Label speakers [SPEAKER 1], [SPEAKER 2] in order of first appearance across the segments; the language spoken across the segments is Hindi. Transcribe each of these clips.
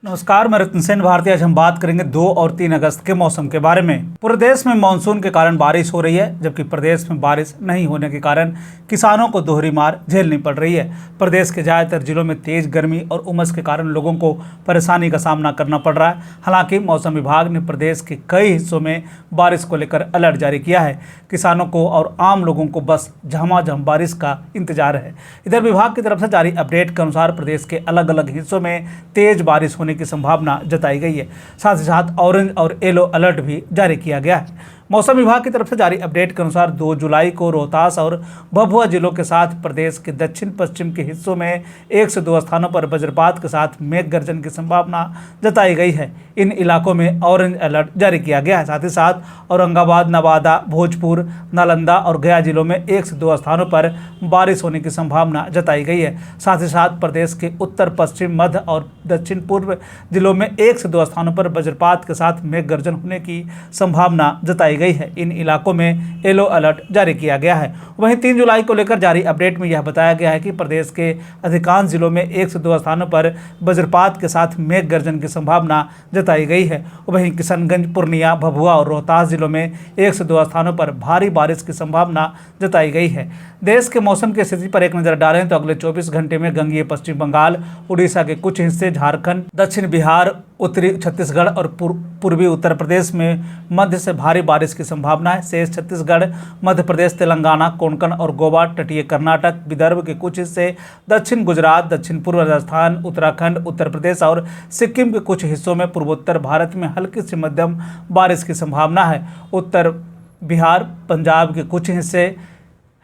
[SPEAKER 1] नमस्कार, मैं रतन सेन भारती। आज हम बात करेंगे 2 और 3 अगस्त के मौसम के बारे में। पूरे देश में मानसून के कारण बारिश हो रही है, जबकि प्रदेश में बारिश नहीं होने के कारण किसानों को दोहरी मार झेलनी पड़ रही है। प्रदेश के ज्यादातर जिलों में तेज गर्मी और उमस के कारण लोगों को परेशानी का सामना करना पड़ रहा है। हालांकि मौसम विभाग ने प्रदेश के कई हिस्सों में बारिश को लेकर अलर्ट जारी किया है। किसानों को और आम लोगों को बस झमाझम बारिश का इंतजार है। इधर विभाग की तरफ से जारी अपडेट के अनुसार प्रदेश के अलग अलग हिस्सों में तेज बारिश होने की संभावना जताई गई है। साथ ही साथ ऑरेंज और येलो अलर्ट भी जारी किया गया है। मौसम विभाग की तरफ से जारी अपडेट के अनुसार 2 जुलाई को रोहतास और भभुआ जिलों के साथ प्रदेश के दक्षिण पश्चिम के हिस्सों में 1 से 2 स्थानों पर वज्रपात के साथ मेघ गर्जन की संभावना जताई गई है। इन इलाकों में ऑरेंज अलर्ट जारी किया गया है। साथ ही साथ औरंगाबाद, नवादा, भोजपुर, नालंदा और गया जिलों में 1 से 2 स्थानों पर बारिश होने की संभावना जताई गई है। साथ ही साथ प्रदेश के उत्तर पश्चिम, मध्य और दक्षिण पूर्व जिलों में 1 से 2 स्थानों पर वज्रपात के साथ मेघ गर्जन होने की संभावना जताई गई है। इन इलाकों में येलो अलर्ट जारी किया गया है। वहीं 3 जुलाई को लेकर जारी अपडेट में यह बताया गया है कि प्रदेश के अधिकांश जिलों में 1 से 2 स्थानों पर वज्रपात के साथ मेघ गर्जन की संभावना जताई गई है। वहीं किशनगंज, पूर्णिया, भभुआ और रोहतास जिलों में 1 से 2 स्थानों पर भारी बारिश की संभावना जताई गई है। देश के मौसम की स्थिति पर एक नजर डालें तो अगले 24 घंटे में गंगीय पश्चिम बंगाल, उड़ीसा के कुछ हिस्से, झारखंड, दक्षिण बिहार, उत्तरी छत्तीसगढ़ और पूर्वी उत्तर प्रदेश में मध्य से भारी बारिश की संभावना है। शेष छत्तीसगढ़, मध्य प्रदेश, तेलंगाना, कोंकण और गोवा, तटीय कर्नाटक, विदर्भ के कुछ हिस्से, दक्षिण गुजरात, दक्षिण पूर्व राजस्थान, उत्तराखंड, उत्तर प्रदेश और सिक्किम के कुछ हिस्सों में पूर्वोत्तर भारत में हल्की से मध्यम बारिश की संभावना है। उत्तर बिहार, पंजाब के कुछ हिस्से,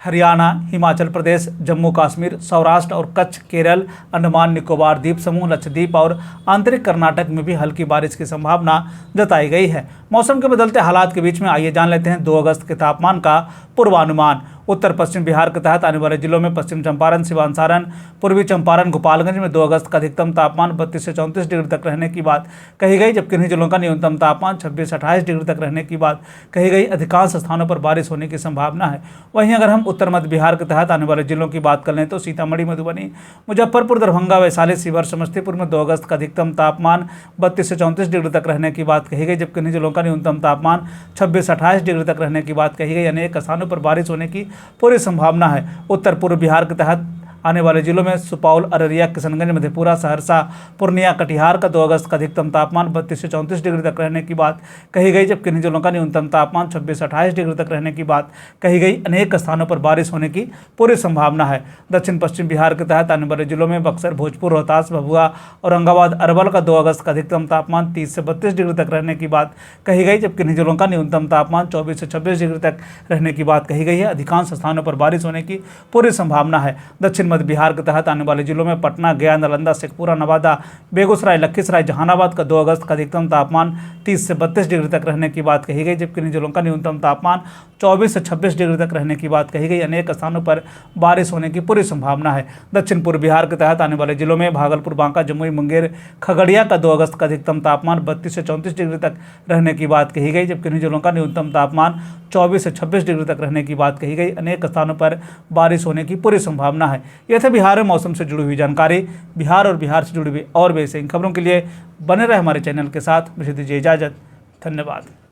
[SPEAKER 1] हरियाणा, हिमाचल प्रदेश, जम्मू कश्मीर, सौराष्ट्र और कच्छ, केरल, अंडमान निकोबार द्वीप समूह, लक्षद्वीप और आंतरिक कर्नाटक में भी हल्की बारिश की संभावना जताई गई है। मौसम के बदलते हालात के बीच में आइए जान लेते हैं 2 अगस्त के तापमान का पूर्वानुमान। उत्तर पश्चिम बिहार के तहत आने वाले जिलों में पश्चिम चंपारण, सिवान, सारण, पूर्वी चंपारण, गोपालगंज में 2 अगस्त का अधिकतम तापमान 32 से 34 डिग्री तक रहने की बात कही गई, जबकि इन्हीं जिलों का न्यूनतम तापमान 26 से 28 डिग्री तक रहने की बात कही गई। अधिकांश स्थानों पर बारिश होने की संभावना है। वहीं अगर हम उत्तर मध्य बिहार के तहत आने वाले जिलों की बात कर लें तो सीतामढ़ी, मधुबनी, मुजफ्फरपुर, दरभंगा, वैशाली, शिवहर, समस्तीपुर में 2 अगस्त का अधिकतम तापमान 32 से 34 डिग्री तक रहने की बात कही गई, जबकि इन्हीं जिलों का न्यूनतम तापमान 26 से 28 डिग्री तक रहने की बात कही गई। अनेक स्थानों पर बारिश होने की पूरी संभावना है। उत्तर पूर्व बिहार के तहत आने वाले जिलों में सुपौल, अररिया, किशनगंज, मधेपुरा, सहरसा, पूर्णिया, कटिहार का 2 अगस्त का अधिकतम तापमान 32 से 34 डिग्री तक रहने की बात कही गई, जबकि इन जिलों का न्यूनतम तापमान 26 से 28 डिग्री तक रहने की बात कही गई। अनेक स्थानों पर बारिश होने की पूरी संभावना है। दक्षिण पश्चिम बिहार के तहत आने वाले जिलों में बक्सर, भोजपुर, रोहतास, भभुआ, औरंगाबाद, अरवल का 2 अगस्त का अधिकतम तापमान 30 से 32 डिग्री तक रहने की बात कही गई, जबकि इन जिलों का न्यूनतम तापमान 24 से 26 डिग्री तक रहने की बात कही गई है। अधिकांश स्थानों पर बारिश होने की पूरी संभावना है। दक्षिण मध्य बिहार के तहत आने वाले जिलों में पटना, गया, नालंदा, शेखपुरा, नवादा, बेगूसराय, लखीसराय, जहानाबाद का 2 अगस्त का अधिकतम तापमान 30 से 32 डिग्री तक रहने की बात कही गई, जबकि इन जिलों का न्यूनतम तापमान 24 से 26 डिग्री तक रहने की बात कही गई। अनेक स्थानों पर बारिश होने की पूरी संभावना है। दक्षिण पूर्व बिहार के तहत आने वाले जिलों में भागलपुर, बांका, जमुई, मुंगेर, खगड़िया का 2 अगस्त का अधिकतम तापमान 32 से 34 डिग्री तक रहने की बात कही गई, जबकि इन जिलों का न्यूनतम तापमान 24 से 26 डिग्री तक रहने की बात कही गई। अनेक स्थानों पर बारिश होने की पूरी संभावना है। यह थे बिहार में मौसम से जुड़ी हुई जानकारी। बिहार और बिहार से जुड़ी हुई और भी ऐसी खबरों के लिए बने रहे हमारे चैनल के साथ। मुझे दीजिए इजाजत। धन्यवाद।